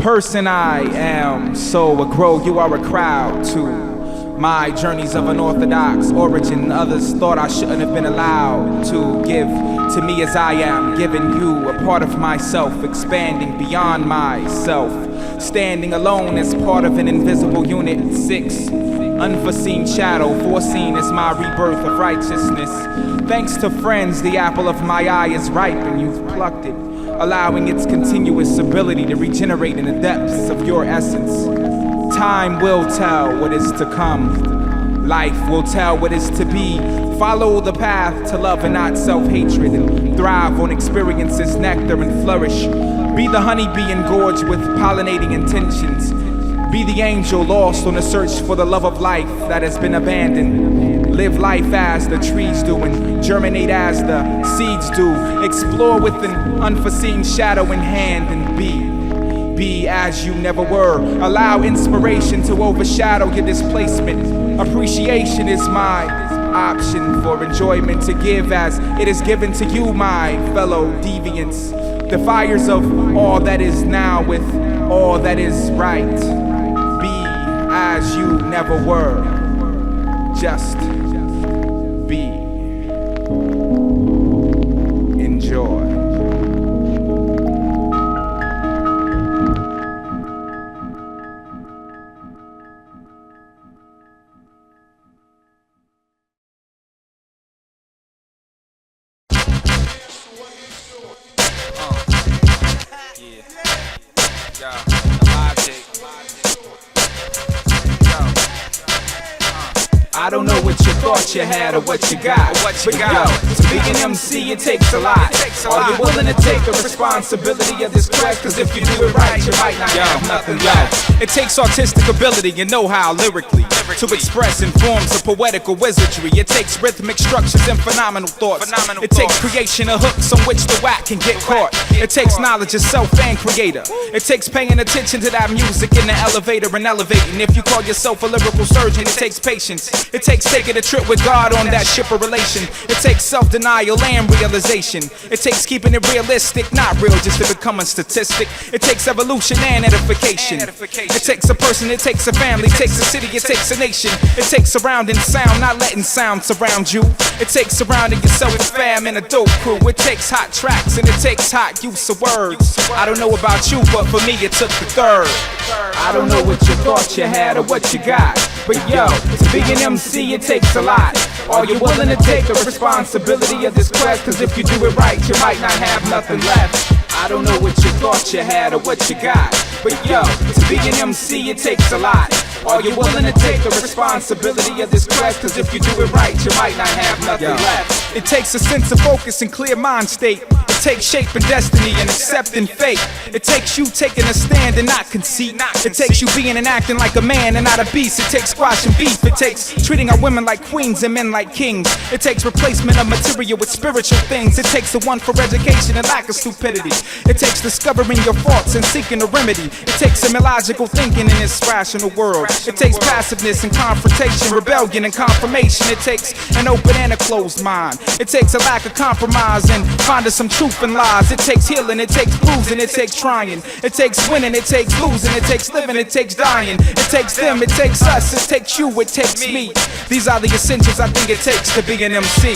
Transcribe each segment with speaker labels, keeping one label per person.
Speaker 1: person I am. So a grow, you are a crowd to my journeys of unorthodox origin. Others thought I shouldn't have been allowed to give to me as I am, giving you a part of myself, expanding beyond myself, standing alone as part of an invisible unit. 6. Unforeseen shadow, foreseen is my rebirth of righteousness. Thanks to friends, the apple of my eye is ripe and you've plucked it, allowing its continuous ability to regenerate in the depths of your essence. Time will tell what is to come. Life will tell what is to be. Follow the path to love and not self-hatred, and thrive on experiences, nectar and flourish. Be the honeybee engorged with pollinating intentions. Be the angel lost on the search for the love of life that has been abandoned. Live life as the trees do and germinate as the seeds do. Explore with an unforeseen shadow in hand and be as you never were. Allow inspiration to overshadow your displacement. Appreciation is my option for enjoyment to give as it is given to you, my fellow deviants. The fires of all that is now with all that is right. Be as you never were. Just be. Enjoy. I don't know what you thought you had or what you got, but yo, to be an MC it takes a lot. Are you willing to take the responsibility of this quest? Cause if you do it right, you might not have nothing left.
Speaker 2: It takes artistic ability and know-how lyrically to express in forms of poetical wizardry. It takes rhythmic structures and phenomenal thoughts. It takes creation of hooks on which the whack can get caught. It takes knowledge of self and creator. It takes paying attention to that music in the elevator and elevating. If you call yourself a lyrical surgeon, it takes patience. It takes taking a trip with God on that ship of relation. It takes self-denial and realization. It takes keeping it realistic, not real just to become a statistic. It takes evolution and edification. It takes a person, it takes a family, it takes a city, it takes a nation. It takes surrounding sound, not letting sound surround you. It takes surrounding yourself with fam and a dope crew. It takes hot tracks and it takes hot use of words. I don't know about you, but for me it took the third.
Speaker 1: I don't know what you thought you had or what you got, but yo, to be an MC it takes a lot. Are you willing to take the responsibility of this quest? Cause if you do it right, you might not have nothing left. I don't know what you thought you had or what you got, but yo, to be an MC it takes a lot. Are you willing to take the responsibility of this quest? Cause if you do it right, you might not have nothing left.
Speaker 2: It takes a sense of focus and clear mind state. It takes shape and destiny and accepting fate. It takes you taking a stand and not conceit. It takes you being and acting like a man and not a beast. It takes squashing beef. It takes treating our women like queens and men like kings. It takes replacement of material with spiritual things. It takes a one for education and lack of stupidity. It takes discovering your faults and seeking a remedy. It takes some illogical thinking in this rational world. It takes passiveness and confrontation, rebellion and confirmation. It takes an open and a closed mind. It takes a lack of compromise and finding some truth in lies. It takes healing, it takes bruising, it takes trying. It takes winning, it takes losing, it takes living, it takes dying. It takes them, it takes us, it takes you, it takes me. These are the essentials I think it takes to be an MC.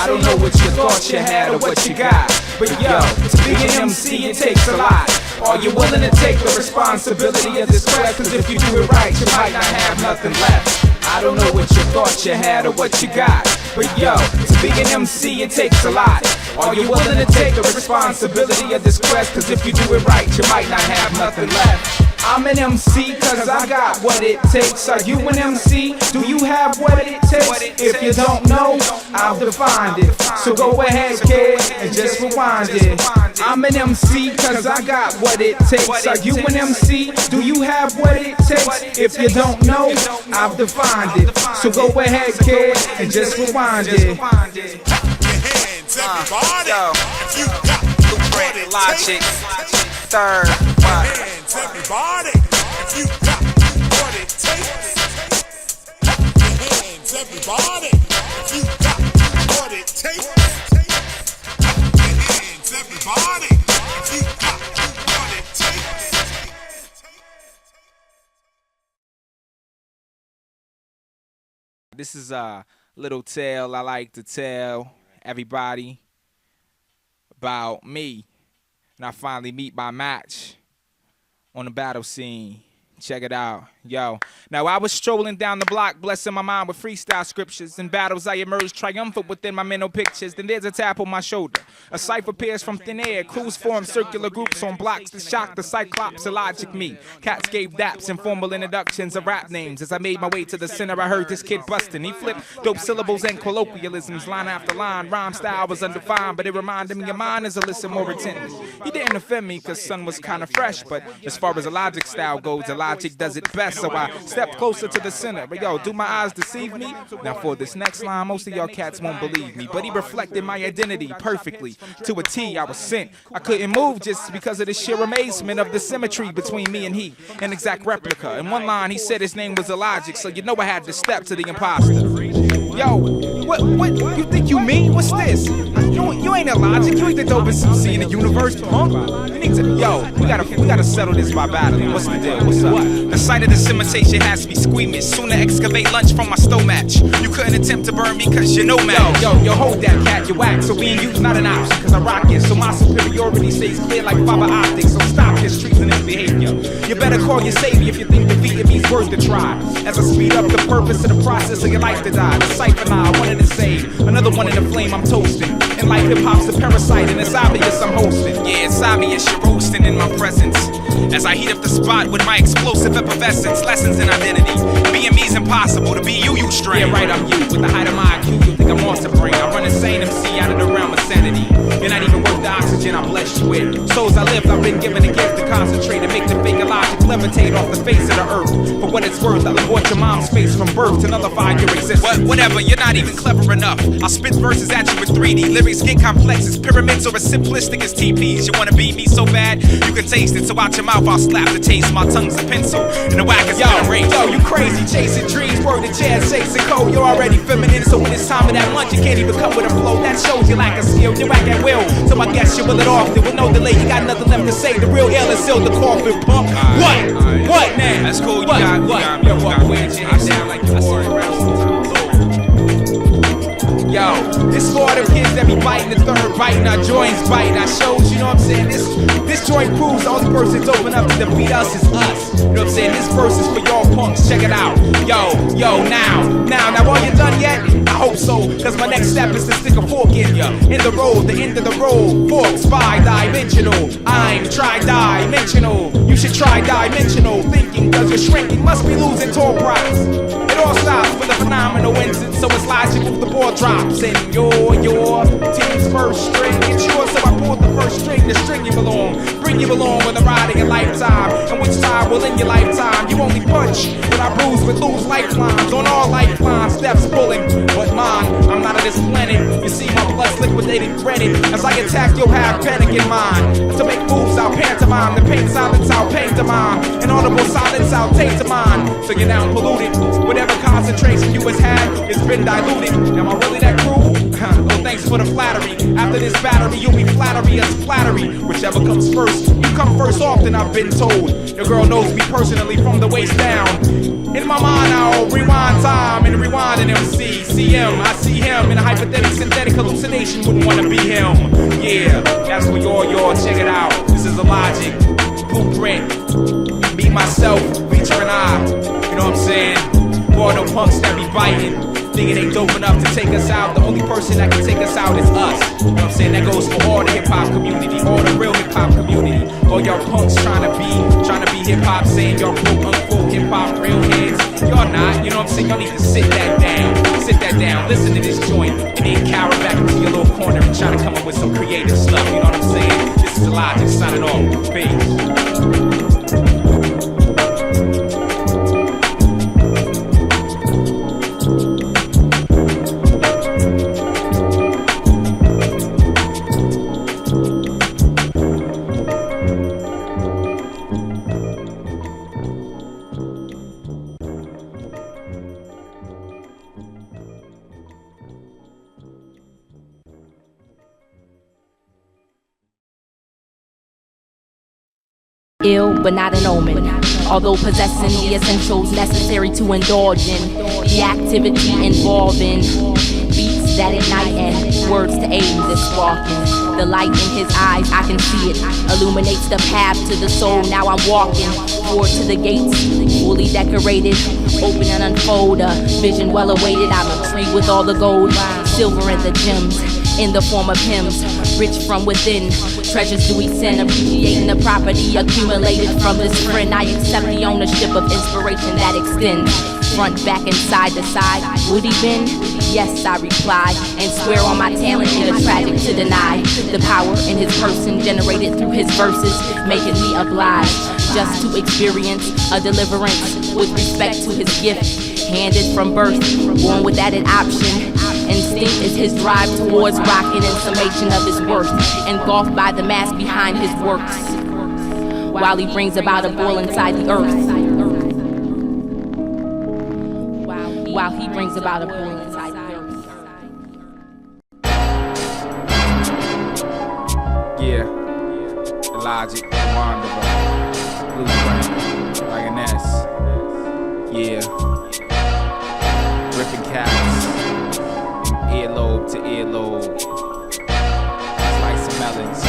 Speaker 1: I don't know what you thought you had or what you got, but yo, to be an MC it takes a lot. Are you willing to take the responsibility of this quest? Cause if you do it right, you might not have nothing left. I don't know what you thought you had or what you got, but yo, to be an MC it takes a lot. Are you willing to take the responsibility of this quest? Cause if you do it right, you might not have nothing left. I'm an MC cause I got what it takes. Are you an MC? Do you have what it takes? If you don't know, I've defined it. So go ahead, kid, and just rewind it. I'm an MC cause I got what it takes. Are you an MC? Do you have what it takes? If you don't know, I've defined it. So go ahead, kid, and just rewind it.
Speaker 3: Your hands, everybody. If you got what it
Speaker 2: Illogic,
Speaker 3: takes.
Speaker 2: third.
Speaker 3: Hands, everybody. If you got what it takes. Hands, everybody. If you got what it takes. Hands, everybody. If you got what it takes.
Speaker 1: This is a little tale I like to tell everybody about me. And I finally meet my match on the battle scene. Check it out, yo. Now I was strolling down the block, blessing my mind with freestyle scriptures. In battles I emerged triumphant within my mental pictures. Then there's a tap on my shoulder. A cipher appears from thin air. Crews form circular groups on blocks to shock the Cyclops. Illogic me. Cats gave daps and formal introductions of rap names. As I made my way to the center, I heard this kid busting. He flipped dope syllables and colloquialisms, line after line. Rhyme style was undefined, but it reminded me of mine as a listen more attentive. He didn't offend me cause son was kinda fresh, but as far as Illogic style goes, Illogic does it best, so I step closer to the center. But yo, do my eyes deceive me? Now for this next line, most of y'all cats won't believe me, but he reflected my identity perfectly. To a T, I was sent. I couldn't move just because of the sheer amazement of the symmetry between me and he. An exact replica. In one line, he said his name was Illogic, so you know I had to step to the imposter. Yo, what you think you mean? What's this? You ain't Illogic. You ain't the dopest MC in the universe, punk. You need to, yo, we gotta settle this by battling. What's the deal? What's up?
Speaker 2: The sight of this imitation has me squeamish. Sooner excavate lunch from my stove match. You couldn't attempt to burn me cause you're no match.
Speaker 1: Yo, hold that cat, you whack. So being you's not an option cause I rock it. So my superiority stays clear like fiber optics. So stop this treasonous behavior. You better call your savior if you think defeating me's worth the try. As I speed up the purpose of the process of your life to die. The cipher now, I wanted to save. Another one in the flame I'm toasting. And like hip-hop's a parasite and it's obvious I'm hosting.
Speaker 2: Yeah, it's obvious you're roasting in my presence. As I heat up the spot with my explosive effervescence, lessons in identity. Being me's impossible, to be you strain.
Speaker 1: Yeah, right, I'm you. With the height of my IQ, you think I'm on to bring. I run insane MC out of the realm of sanity. You're not even worth the oxygen I blessed you with. Souls I lived, I've been given a gift to concentrate and make the fake Illogic levitate off the face of the earth. For what it's worth, I abort your mom's face from birth to nullify your existence.
Speaker 2: Whatever, you're not even clever enough. I'll spit verses at you in 3D. Lyrics get complex as pyramids or as simplistic as TPs. You wanna be me so bad, you can taste it. So out your mouth, I'll slap the taste. My tongue's a pencil, and the whack is gonna race.
Speaker 1: Yo, you crazy, chasing dreams, word to chance, shakes and cold. You're already feminine, so when it's time of that lunch, you can't even come with a flow. That shows you lack of skill, you whack at will. So I guess you will it often, with no delay. You got nothing left to say. The real ill is still the coffin pump. What now?
Speaker 2: That's cool, you
Speaker 1: what?
Speaker 2: got me.
Speaker 1: Yo, walk away and your head down like you were. Yo, this for them kids that be biting the third biting, our joints biting, our shows, you know what I'm saying? This joint proves the only person's open up to defeat us is us. You know what I'm saying? This verse is for y'all punks, check it out. Yo, now are you done yet? I hope so, cause my next step is to stick a fork in ya. In the road, the end of the road, forks bi-dimensional. I'm tri-dimensional. You should try dimensional thinking, cause you're shrinking, must be losing tour price. It all stops with a phenomenal instance, so it's logical the ball drops. And your team's first string, it's yours, so I pulled the first string to string you along. Bring you along with a ride of your lifetime. And which side will in your lifetime? You only punch when I bruise with lose lifelines. On all lifelines, steps pulling, but mine, I'm not of this planet. You see my blood's liquidated credit. As I attack, you'll have panic in mind. To make moves, I'll pantomime. The pain silence, I'll paint the mind. Inaudible silence, I'll take to mine. So you're now polluted. Whatever concentration you has had, it's been diluted. Am I really that cruel? Well, thanks for the flattery. After this battery, you'll be flattery as flattery. Whichever comes first, you come first often, I've been told. Your girl knows me personally from the waist down. In my mind, I'll rewind time and rewind an MC. See him, I see him in a hypothetical synthetic hallucination. Wouldn't wanna be him. Yeah, that's for y'all, check it out. This is Illogic, blueprint. Me, myself, featuring I. You know what I'm saying? For all the punks that be biting, thinking they dope enough to take us out. The only person that can take us out is us. You know what I'm saying? That goes for all the hip-hop community, all the real hip-hop community. All y'all punks trying to be hip-hop, saying y'all quote-unquote hip-hop real heads. Y'all not, you know what I'm saying? Y'all need to sit that down, listen to this joint, and then cower back into your little corner and try to come up with some creative stuff, you know what I'm saying? This is Illogic signing off. Peace.
Speaker 4: Ill but not an omen, although possessing the essentials necessary to indulge in the activity involving beats that ignite and words to aid this walking. The light in his eyes, I can see it, illuminates the path to the soul. Now I'm walking forward to the gates, fully decorated, open and unfold, a vision well awaited. I'm intrigued with all the gold, silver and the gems, in the form of hymns, rich from within. Treasures do we send, appreciating the property accumulated from this friend. I accept the ownership of inspiration that extends front, back, and side to side. Would he been? Yes, I reply, and swear on my talent it is tragic to deny the power in his person generated through his verses, making me obliged just to experience a deliverance with respect to his gift, handed from birth, born with added option. Instinct is his drive towards rocking in summation of his worth, engulfed by the mass behind his works, while he brings about a boil inside the earth. While he brings about a boil inside the earth.
Speaker 1: Yeah, Illogic, Wanderer, Blueprint, Lioness. Yeah, ripping cats, earlobe to earlobe, slice melons.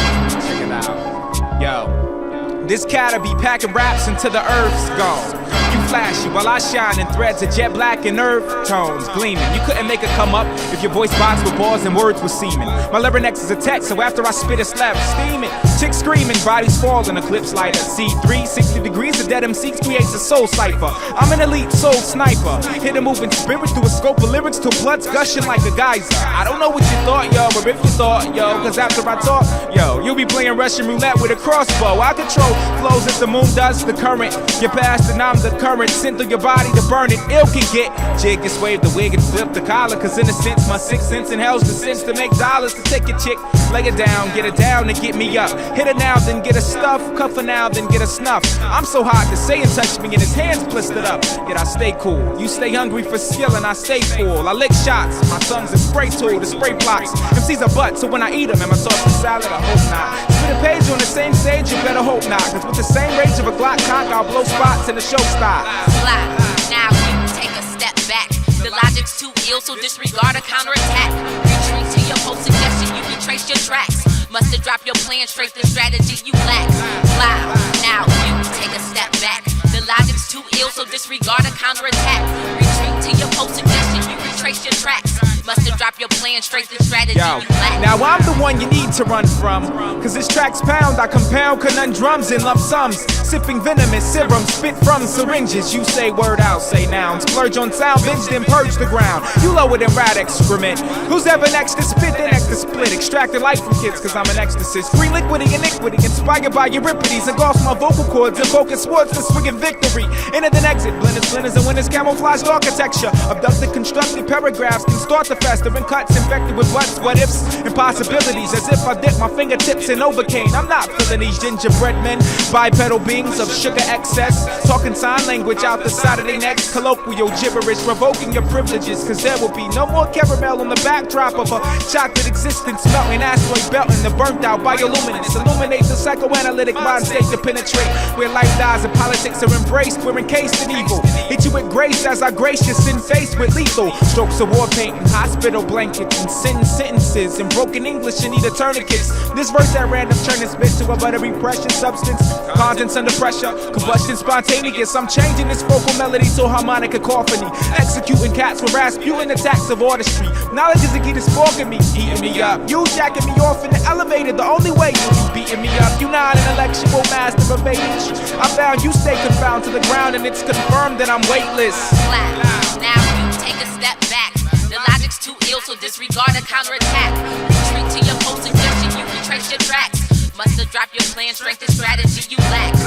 Speaker 1: Check it out. Yo, this cat'll be packing raps until the earth's gone. You flashy while I shine in threads of jet black and earth tones gleaming. You couldn't make it come up if your voice box with balls and words was seeming. My larynx is a text, so after I spit it's left steaming. Chicks screaming, bodies falling, eclipse lighter. C3, 60 degrees of dead MCs creates a soul cipher. I'm an elite soul sniper, hit a moving spirit through a scope of lyrics till blood's gushing like a geyser. I don't know what you thought, yo, but if you thought, yo, cause after I talk, yo, you'll be playing Russian roulette with a crossbow. I control flows as the moon does the current. You're past and I'm the current, sent through your body to burn it. Ill can get jig, just wave the wig and flip the collar. Cause in a sense, my 6 cents in hell's the sense to make dollars. To take a chick, lay it down and get me up. Hit her now, then get a stuff, cuff her now, then get a snuff. I'm so hot to say and touch me and his hands blistered up. Yet I stay cool, you stay hungry for skill and I stay full. I lick shots, my tongue's a spray tool to spray blocks. MC's a butt, so when I eat them, am I sauce and salad? I hope not. Spit a page on the same stage, you better hope not. Cause with the same rage of a Glock cock, I'll blow spots and the show stops.
Speaker 4: Now you take a step back. The logic's too ill, so disregard a counterattack. Retreat to your post suggestion, you retrace your tracks. Must have dropped your plan straight, the strategy you lack. Now you take a step back. The logic's too ill, so disregard a counterattack. Retreat to your post suggestion, you retrace your tracks. Must have dropped your plan straight, the strategy you lack.
Speaker 1: Now I'm the one you need to run from. Cause this track's pound, I compound conundrums in lump sums. Sipping venomous serum, spit from syringes. You say word out, say nouns. Splurge on sound, binge, then purge the ground. You lower than rat excrement. Who's ever next to spit, then next to split. Extracted life from kids cause I'm an ecstasis. Free liquidity, iniquity, inspired by Euripides. Engulfs my vocal cords and focus towards the swing and victory. Enter then exit, blended splinters and winners, camouflaged architecture. Abducted, constructed paragraphs can start to fester in cuts infected with what ifs, and possibilities. As if I dip my fingertips in Overcane. I'm not filling these gingerbread men, bipedal beings of sugar excess. Talking sign language out the side of their necks. Colloquial gibberish, revoking your privileges. Cause there will be no more caramel on the backdrop of a chocolate existence. Melting asteroid belting the burnt out bioluminescence. Illuminate the psychoanalytic mind state to penetrate. Where life dies and politics are embraced. We're encased in evil. Hit you with grace as I gracious in face with lethal strokes of war painting, hospital blankets and sentence sentences in broken English and need a tourniquets. This verse at random turn this bitch to a buttery precious substance. Contents under pressure, combustion spontaneous. I'm changing this vocal melody to harmonic cacophony. Executing cats with Rasputin attacks of artistry. Knowledge is a key to sparking me, eating me up. You jacking me off in the elevator, the only way you be beating me up. You not an intellectual master of age. I found you stay confounded to the ground and it's confirmed that I'm weightless.
Speaker 4: Now you take a step back. The logic's too ill, so disregard a counterattack. Retreat to your post suggestion, you retrace your tracks. Must have dropped your plan, strength and strategy you lack.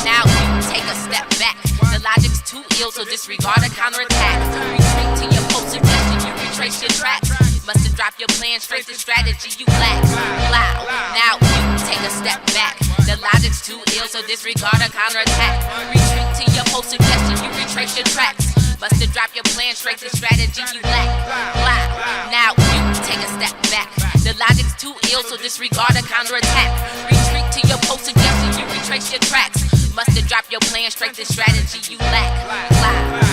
Speaker 4: Now you take a step back. The logic's too ill, so disregard a counterattack. Retreat to your post suggestion, you retrace your tracks. Must have dropped your plan, strength and strategy you lack. Now you take a step back. The logic's too ill, so disregard a counterattack. Retreat to your post suggestion, you retrace your tracks. Must have dropped your plan, strength and strategy you lack. Now you take a step back. The logic's too ill, so disregard a counterattack. Retreat to your post suggestion, you retrace reverse your tracks. Musta drop your plan straight to strategy you lack.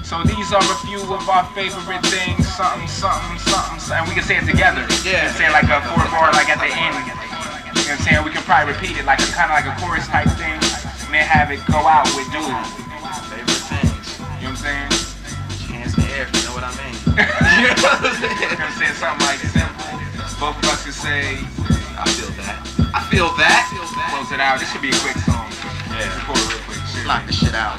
Speaker 1: So these are a few of our favorite things, something, and we can say it together. Yeah. Say like a 4-bar, like at the end. You know what I'm saying? We can probably repeat it, like a kind of like a chorus type thing, and then have it go out with dude.
Speaker 5: Favorite things.
Speaker 1: You know what I'm saying?
Speaker 5: Hands in the air, you know what I mean?
Speaker 1: You know what I'm saying? Something like simple. Both of us can say,
Speaker 5: I feel that. I feel that.
Speaker 1: Close it out. This should be a quick song.
Speaker 5: Yeah.
Speaker 1: Record it real quick.
Speaker 5: Knock the shit out.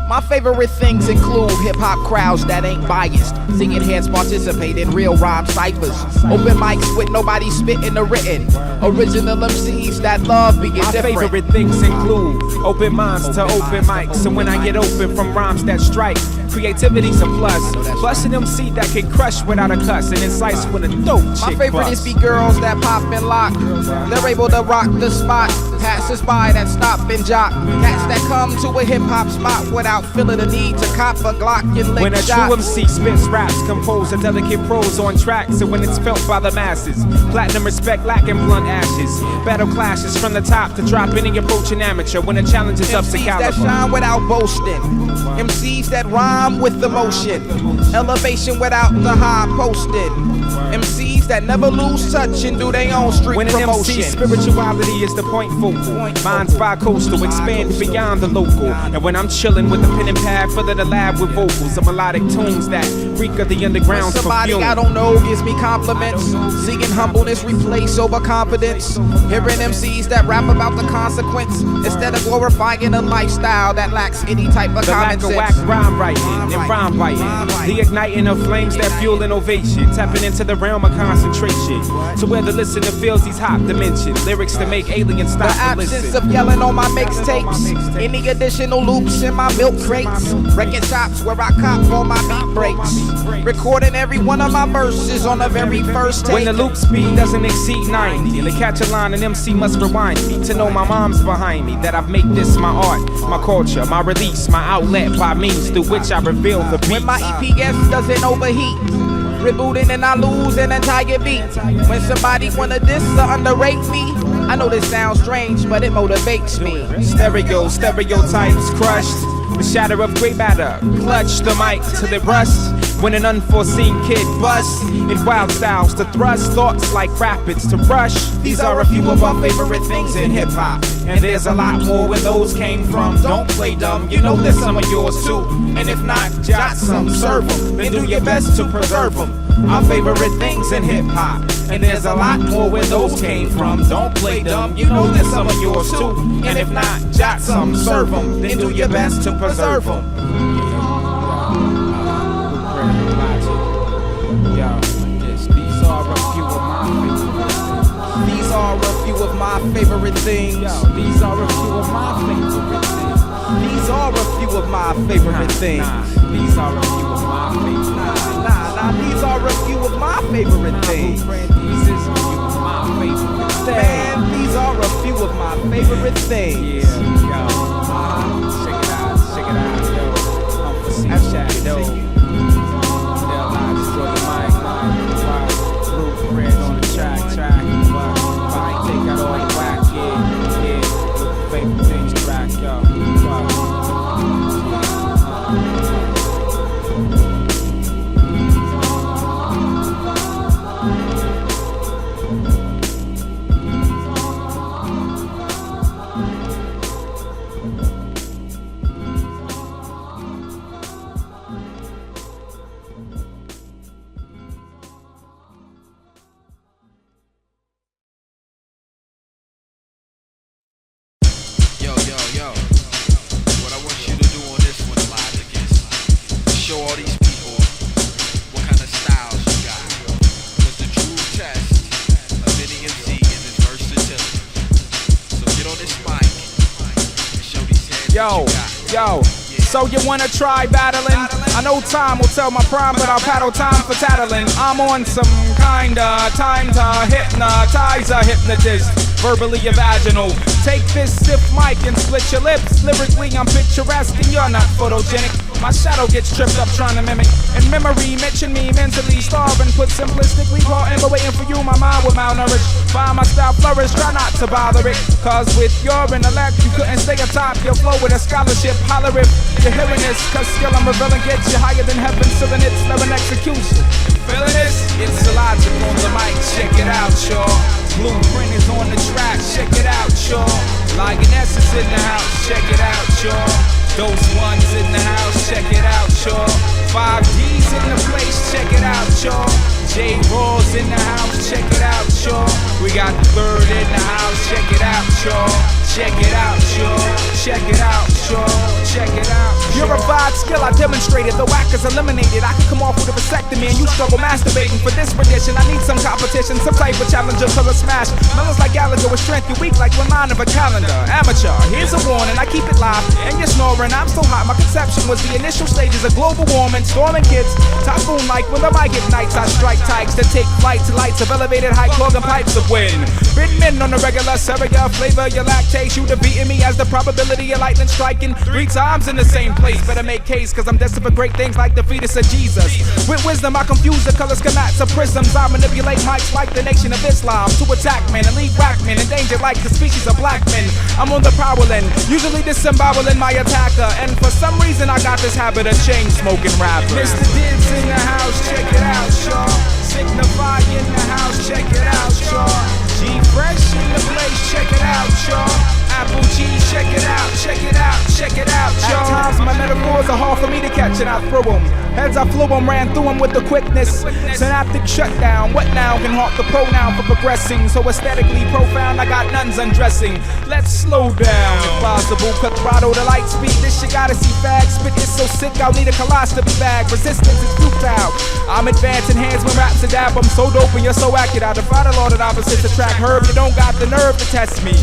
Speaker 6: My favorite things include hip-hop crowds that ain't biased, singing heads participate in real rhyme ciphers, open mics with nobody spitting or written, original MCs that love being different.
Speaker 2: My favorite things include open minds to open mics, and when I get open from rhymes that strike, creativity's a plus. Plus an MC that can crush without a cuss and incise with a dope chick.
Speaker 6: My favorite is be girls that pop and lock. They're able to rock the spot. Passers by that stop and jock. Cats that come to a hip-hop spot without feeling the need to cop a Glock and lick
Speaker 2: when a
Speaker 6: shots.
Speaker 2: true MC spits raps, compose a delicate prose on tracks, and when it's felt by the masses, platinum respect lacking blunt ashes. Battle clashes from the top to drop any approaching amateur when the challenge is up to
Speaker 6: MCs
Speaker 2: caliber.
Speaker 6: that shine without boasting. MCs that rhyme with emotion. Elevation without the high posting. MCs that never lose touch and do their own street
Speaker 2: When an
Speaker 6: promotion.
Speaker 2: MC, spirituality is the point focal. Mine's bi-coastal, expand beyond the local. And when I'm chilling with a pen and pad, fill the lab with vocals and melodic tunes that reek of the underground's
Speaker 6: Somebody
Speaker 2: perfume.
Speaker 6: I don't know gives me compliments. Seeing humbleness replace overconfidence. Hearing MCs that rap about the consequence instead of glorifying a lifestyle that lacks any type of
Speaker 2: The
Speaker 6: common
Speaker 2: lack of
Speaker 6: sense.
Speaker 2: whack rhyme writing and rhyme biting. The igniting of flames that fuel innovation. Tapping into the realm of concentration. To where the listener feels these hot dimensions. Lyrics to make aliens
Speaker 6: The
Speaker 2: stop to
Speaker 6: absence
Speaker 2: listen.
Speaker 6: of yelling on my mixtapes. Any additional loops in my milk crates. Record shops where I cop all my beat breaks. Recording every one of my verses on the very first
Speaker 2: When
Speaker 6: take.
Speaker 2: the loop speed doesn't exceed 90, to catch a line, an MC must rewind me to know my mom's behind me. That I've made this my art, my culture, my release, my outlet by means through which I reveal the beats.
Speaker 6: When my EPS doesn't overheat. Rebooting and I lose an entire beat. When somebody wanna diss or underrate me, I know this sounds strange, but it motivates me.
Speaker 2: Stereotypes crushed. The shatter of gray matter, clutch the mic till it rusts. When an unforeseen kid busts in wild styles to thrust thoughts like rapids to rush.
Speaker 6: These are a few of our favorite things in hip hop,
Speaker 2: and there's a lot more where those came from.
Speaker 6: Don't play dumb, you know there's some of yours too. And if not, jot some, serve them, then do your best to preserve them.
Speaker 2: Our favorite things in hip hop, and there's a lot more where those came from. Don't play dumb, you know there's some of yours too. And if not, jot some, serve them, then do your best to preserve them.
Speaker 6: These are a few of my favorite things.
Speaker 2: These are a few of my favorite things.
Speaker 6: These are a few of my favorite things.
Speaker 2: These are a few of my favorite things.
Speaker 6: These are a few of my favorite things.
Speaker 2: These is a few of my favorite things.
Speaker 6: Man, these are a few of my favorite things.
Speaker 2: Yeah, yo. Check it out, yo. Unforeseen shadow. They'll lie, destroy the mic, blueprint on the track. But if I ain't take out all the whack, yeah. Favorite things track, yo.
Speaker 1: Yo, yo. So you wanna try battling? I know time will tell my prime, but I'll paddle time for tattling. I'm on some kinda time to hypnotize a hypnotist. Verbally vaginal. Take this stiff mic and split your lips. Lyrically, I'm picturesque and you're not photogenic. My shadow gets tripped up trying to mimic. In memory, mention me mentally starving. Put simplistically, plotting, but waiting for you, my mind will malnourish. Find my style flourish, try not to bother it. Cause with your intellect, you couldn't stay atop your flow with a scholarship. Holler if you're hearing this, cause skill I'm revealing gets you higher than heaven, sealing it, slurring execution. Feeling this? It's Illogic on the mic, check it out, y'all. Blueprint is on the track, check it out, y'all. Lioness is in the house, check it out, y'all. Those ones in the house, check it out, y'all. 5D's in the place, check it out, y'all. J-Raw's in the house, check it out, y'all. We got the Third in the house, check it out, y'all. Check it out, y'all. Check it out, y'all. Check it out. Purified skill I demonstrated, the whack is eliminated. I can come off with a vasectomy and you struggle masturbating. For this rendition, I need some competition, some type of challenge until I smash. Melons like Gallagher with strength, you weak like one line of a calendar. Amateur, here's a warning, I keep it live and you're snoring. I'm so hot, my conception was the initial stages of global warming, storming kids. Typhoon like when the mic ignites, I strike types that take flight to lights of elevated height, clogging pipes of wind. Written men on the regular, cereal flavor, your lactate. You defeating me as the probability of lightning striking 3 times in the same place. Better make case, cause I'm destined for great things like the fetus of Jesus. With wisdom, I confuse the color schematics of prisms. I manipulate mics like the nation of Islam to attack men and leave whack men endangered like the species of black men. I'm on the prowling, usually disemboweling my attacker. And for some reason, I got this habit of chain smoking rappers. Mr. Dibs in the house, check it out, y'all. Signify in the house, check it out, y'all. G-Fresh in the place, check it out, y'all. Apple cheese, check it out, check it out, check it out, y'all. At times my metaphors are hard for me to catch and I throw them. Heads I flew them, ran through them with the quickness. Synaptic shutdown, what now can halt the pronoun for progressing? So aesthetically profound, I got nuns undressing. Let's slow down, if possible, cut throttle to light speed. This shit gotta see fag, spit is so sick, I'll need a colostomy bag. Resistance is futile, I'm advancing hands when raps a dab. I'm so dope and you're so accurate, I defy the law that opposites attract. Herb, you don't got the nerve to test me.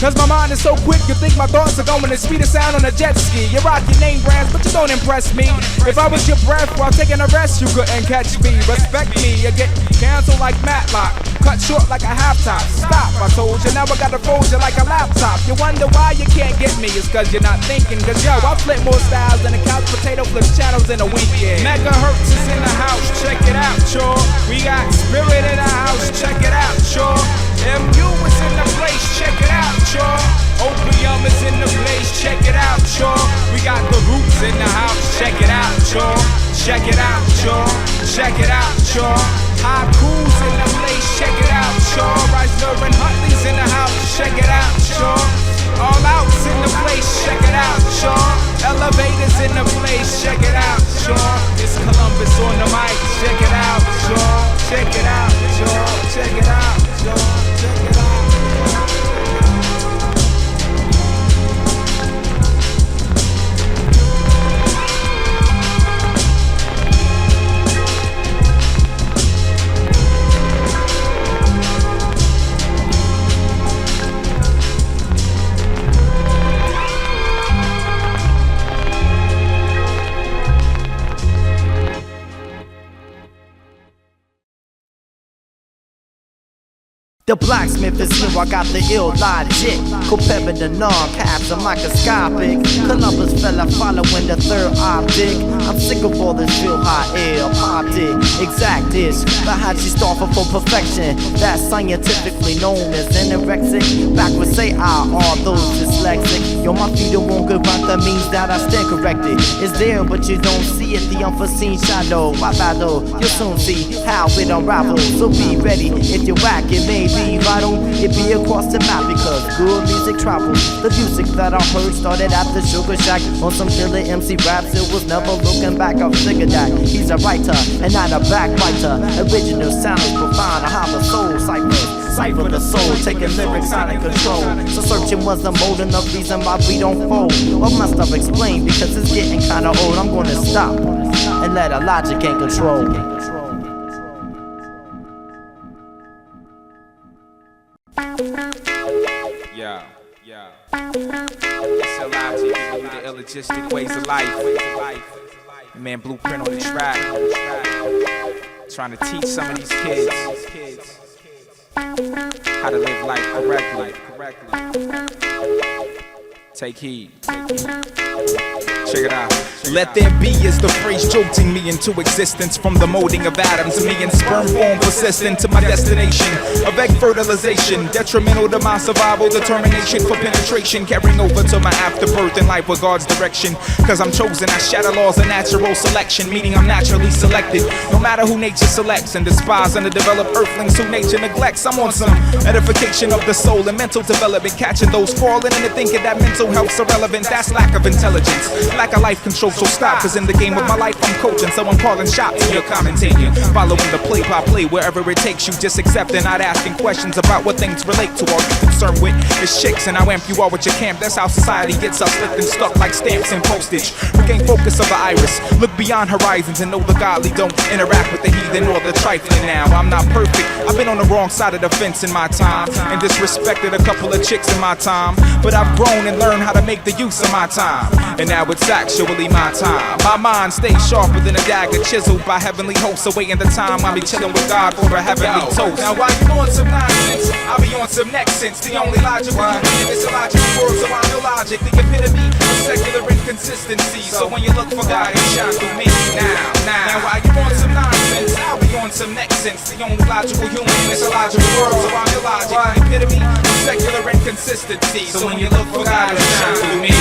Speaker 1: Cause my mind is so quick, you think my thoughts are going at speed of sound on a jet ski. You rock your name brands, but you don't impress me. If I was your breath while taking a rest, you couldn't catch me. Respect me, you get canceled like Matlock. Cut short like a half top. Stop, I told you, now I gotta fold you like a laptop. You wonder why you can't get me, it's cause you're not thinking. Cause yo, I flip more styles than a couch potato flips channels in a weekend. Megahertz is in the house, check it out, y'all. We got Spirit in the house, check it out, y'all. MU is in the place, check it out, y'all. Opium is in the place, check it out, y'all. We got the Roots in the house, check it out, y'all. Check it out, y'all. Check it out, y'all. Haiku's in the place, check it out, y'all. Reisner and Huntley's in the house, check it out, y'all. All Out's in the place, check it out, y'all. Elevators in the place, check it out, y'all. It's Columbus on the mic, check it out, y'all. Check it out, y'all. Check it out, y'all. Check it out.
Speaker 7: The BlackSmif is here, I got the Illogic. Co-pepper the non-caps are microscopic. Columbus fella following the third optic. I'm sick of all this real hot air, optic. Exact is, but how'd you start for perfection? That's scientifically known as anorexic. Backwards say I are those dyslexic. Yo, my feet are on good rhyme, that means that I stand corrected. It's there, but you don't see it, the unforeseen shadow. My battle, you'll soon see how it unravels. So be ready, if you're whack, it may be vital, it be across the map because good music travels. The music that I heard started at the Sugar Shack on some killer MC raps. It was never looking back. I figured that he's a writer and not a backbiter. Original sound is profound. I have a soul cipher the soul, taking lyrics out of control. So searching was the mode and the reason why we don't fold. What must I've explained because it's getting kinda old. I'm gonna stop and let Illogic gain control.
Speaker 1: Yeah. It's Illogic in the illogistic ways of life. Man, Blueprint on the track. Trying to teach some of these kids how to live life correctly. Take heed. Check it out.
Speaker 2: Let there be is the phrase jolting me into existence from the molding of atoms. Me in sperm form persistent to my destination of egg fertilization. Detrimental to my survival, determination for penetration. Carrying over to my afterbirth in life with God's direction. Cause I'm chosen, I shatter laws of natural selection. Meaning I'm naturally selected. No matter who nature selects. And despise underdeveloped earthlings who nature neglects. I'm on some edification of the soul and mental development. Catching those falling into thinking that mental health's irrelevant. That's lack of intelligence. Lack of life control, so stop. Cause in the game of my life I'm coaching, so I'm calling shots. You're commentating, following the play-by-play wherever it takes you. Just accepting, not asking questions about what things relate to. All you're concerned with is chicks, and I amp you all with your camp. That's how society gets us slipped and stuck like stamps and postage. Regain focus of the iris, look beyond horizons and know the godly don't interact with the heathen or the trifling. Now I'm not perfect, I've been on the wrong side of the fence in my time, and disrespected a couple of chicks in my time. But I've grown and learned how to make the use of my time, and now it's actually my time. My mind stays sharper than a dagger, chiseled by heavenly hosts, awaiting the time I'll be chilling with God for a heavenly toast. Now while you on some nonsense, I'll be on some next sense. The only logical human in this illogical world, so I'm illogic. The epitome of secular inconsistency. So when you look for God, you shine through me. Now while you on some nonsense, I'll be on some next sense. The only logical human in this illogical world, so I'm illogic. The epitome of secular inconsistency. So when you look for God, you shine through me.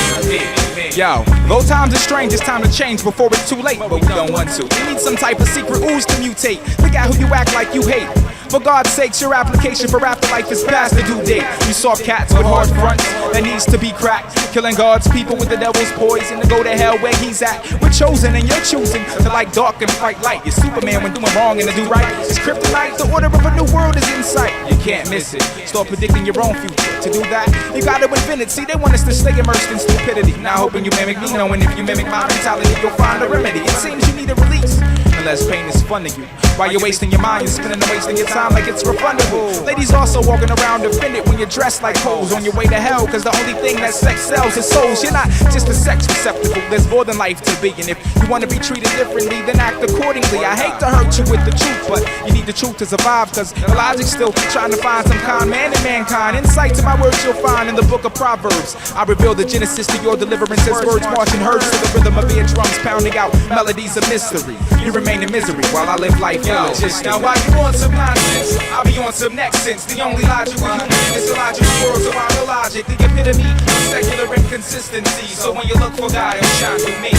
Speaker 2: Yo, though times are strange, it's time to change before it's too late. But we don't want to. You need some type of secret ooze to mutate. Look at who you act like you hate. For God's sakes, your application for afterlife is past the due date. You soft cats with hard fronts that needs to be cracked. Killing God's people with the devil's poison to go to hell where he's at. We're chosen and you're choosing to like dark and fight light. You're Superman when doing wrong and to do right. It's kryptonite, the order of a new world is in sight. You can't miss it. Start predicting your own future. To do that, you gotta invent it. See, they want us to stay immersed in stupidity. Now hoping you mimic me, knowing if you mimic my mentality, you'll find a remedy. It seems you need a release. Unless pain is fun to you. While you're wasting your mind, you're spinning and wasting your time like it's refundable. Ladies also walking around offended when you're dressed like hoes on your way to hell. Cause the only thing that sex sells is souls. You're not just a sex receptacle, there's more than life to be. And if you wanna be treated differently, then act accordingly. I hate to hurt you with the truth, but you need the truth to survive. Cause the logic's still trying to find some kind man in mankind. Insight to my words you'll find in the book of Proverbs. I reveal the genesis to your deliverance as words marching herds to the rhythm of ear drums pounding out melodies of mystery. You remain in misery while I live life illogistic. Now while you on some nonsense, I'll be on some next sense. The only logical human in this illogical world, so I'm illogic. The epitome of secular inconsistency. So when you look for God, it'll shine through me.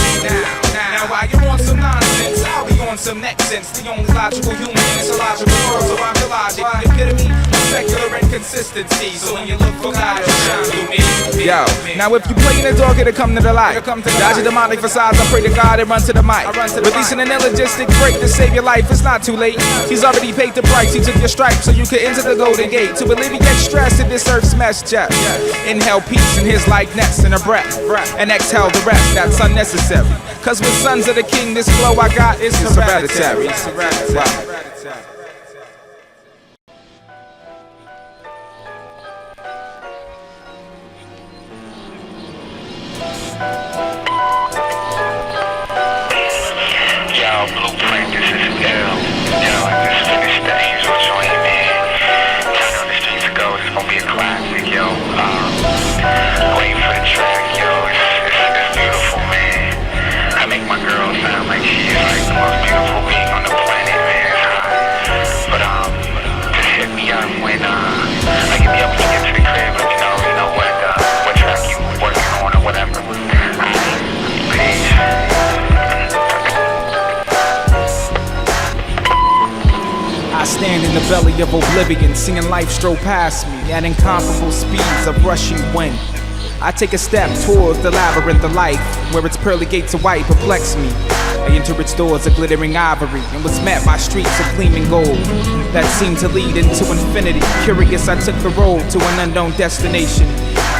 Speaker 2: Now while you on some nonsense, I'll be on some next sense. The only logical human in this illogical world, so I'm illogic. The epitome of secular inconsistency. So when you look for God, it'll shine through me. Yo, now if you play in the dark, it'll come to the light. Dodge your demonic facades, I pray to God and run to the mic. Releasing an illogistic break to save your life, it's not too late. He's already paid the price, he took your stripes so you could enter the golden gate. To alleviate stress in this earth's mess, Jeff. Inhale peace in his likeness in a breath, and exhale the rest, that's unnecessary. Cause with sons of the king, this flow I got is hereditary.
Speaker 8: Blueprint, this is L. Yo, I just finished the Angel joint, man. Turn on the streets to go, it's gonna be a classic, yo. Waiting for the track, yo. It's beautiful, man. I make my girl sound like she is like the most beautiful being on the planet, man. But just hit me up when I can be up to get to the crib, let me know what track you working on or whatever. Peace.
Speaker 2: I stand in the belly of oblivion, seeing life stroll past me at incomparable speeds of rushing wind. I take a step towards the labyrinth of life, where its pearly gates of white perplex me. I enter its doors of glittering ivory, and was met by streets of gleaming gold that seemed to lead into infinity. Curious, I took the road to an unknown destination,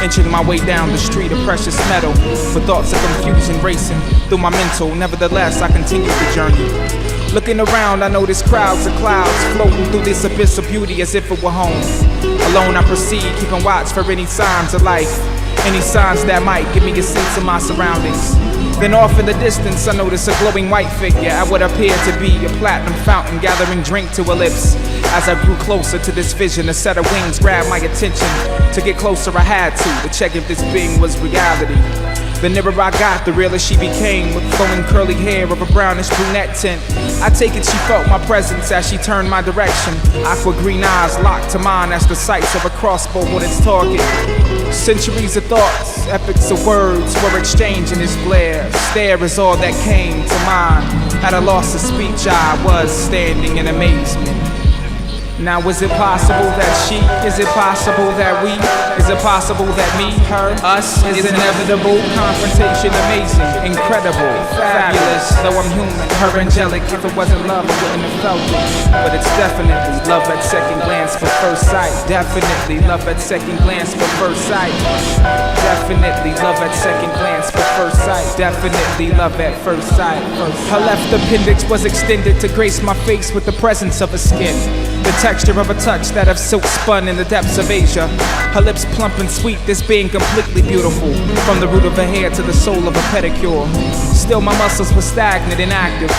Speaker 2: inching my way down the street of precious metal, with thoughts of confusion racing through my mental. Nevertheless, I continued the journey. Looking around, I notice crowds of clouds floating through this abyss of beauty as if it were home. Alone I proceed, keeping watch for any signs of life.
Speaker 1: Any signs that might give me a sense of my surroundings. Then off in the distance I notice a glowing white figure. I would appear to be a platinum fountain gathering drink to her lips. As I grew closer to this vision, a set of wings grabbed my attention. To get closer I had to check if this being was reality. The nearer I got, the realer she became, with flowing curly hair of a brownish brunette tint. I take it she felt my presence as she turned my direction. Aqua green eyes locked to mine as the sights of a crossbow on its target. Centuries of thoughts, epics of words were exchanged in this glare. Stare is all that came to mind. At a loss of speech I was standing in amazement. Now is it possible that she? Is it possible that we? Is it possible that me, her, us is inevitable? Confrontation amazing, incredible, fabulous. Though I'm human, her angelic. If it wasn't love, I wouldn't have felt it. But it's definitely love at second glance for first sight. Definitely love at second glance for first sight. Definitely love at second glance for first sight. Definitely love at first sight. Her left appendix was extended to grace my face with the presence of a skin. The texture of a touch that of silk spun in the depths of Asia. Her lips plump and sweet, this being completely beautiful. From the root of her hair to the sole of a pedicure. Still my muscles were stagnant and active.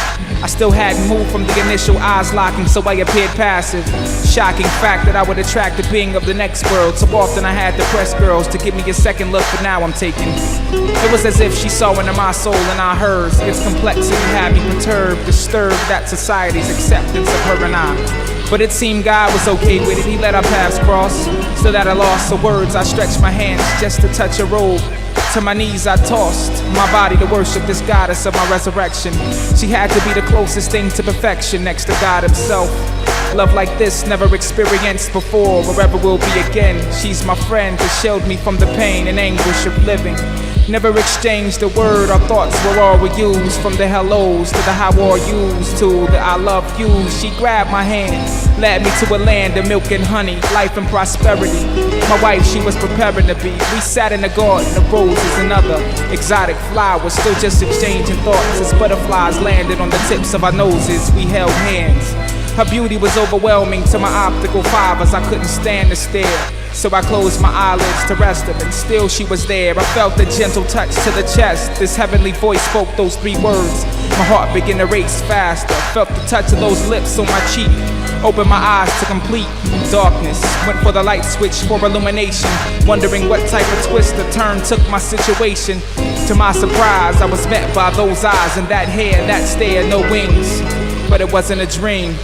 Speaker 1: I still hadn't moved from the initial eyes locking, so I appeared passive. Shocking fact that I would attract a being of the next world. So often I had to press girls to give me a second look, but now I'm taken. It was as if she saw into my soul and I hers. Its complexity had me perturbed, disturbed at society's acceptance of her and I. But it seemed God was okay with it, he let our paths cross. Still at a loss of words, I stretched my hands just to touch her robe. To my knees I tossed my body to worship this goddess of my resurrection. She had to be the closest thing to perfection next to God himself. Love like this never experienced before or ever will be again. She's my friend to shield me from the pain and anguish of living. Never exchanged a word, our thoughts were all we used. From the hellos to the how are yous to the I love yous. She grabbed my hand, led me to a land of milk and honey, life and prosperity. My wife, she was preparing to be. We sat in a garden of roses and other exotic flowers, still just exchanging thoughts as butterflies landed on the tips of our noses. We held hands. Her beauty was overwhelming to my optical fibers. I couldn't stand to stare, so I closed my eyelids to rest them, and still she was there. I felt the gentle touch to the chest. This heavenly voice spoke those three words. My heart began to race faster. Felt the touch of those lips on my cheek. Opened my eyes to complete darkness. Went for the light switch for illumination, wondering what type of twist or turn took my situation. To my surprise, I was met by those eyes and that hair, that stare, no wings. But it wasn't a dream.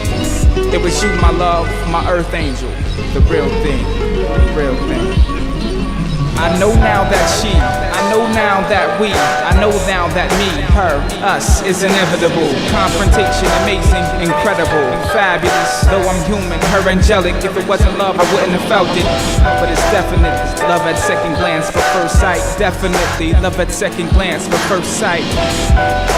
Speaker 1: It was you, my love, my earth angel, the real thing, real thing. I know now that she, I know now that we, I know now that me, her, us is inevitable. Confrontation amazing, incredible, fabulous. Though I'm human, her angelic. If it wasn't love, I wouldn't have felt it. But it's definite, love at second glance for first sight. Definitely love at second glance for first sight.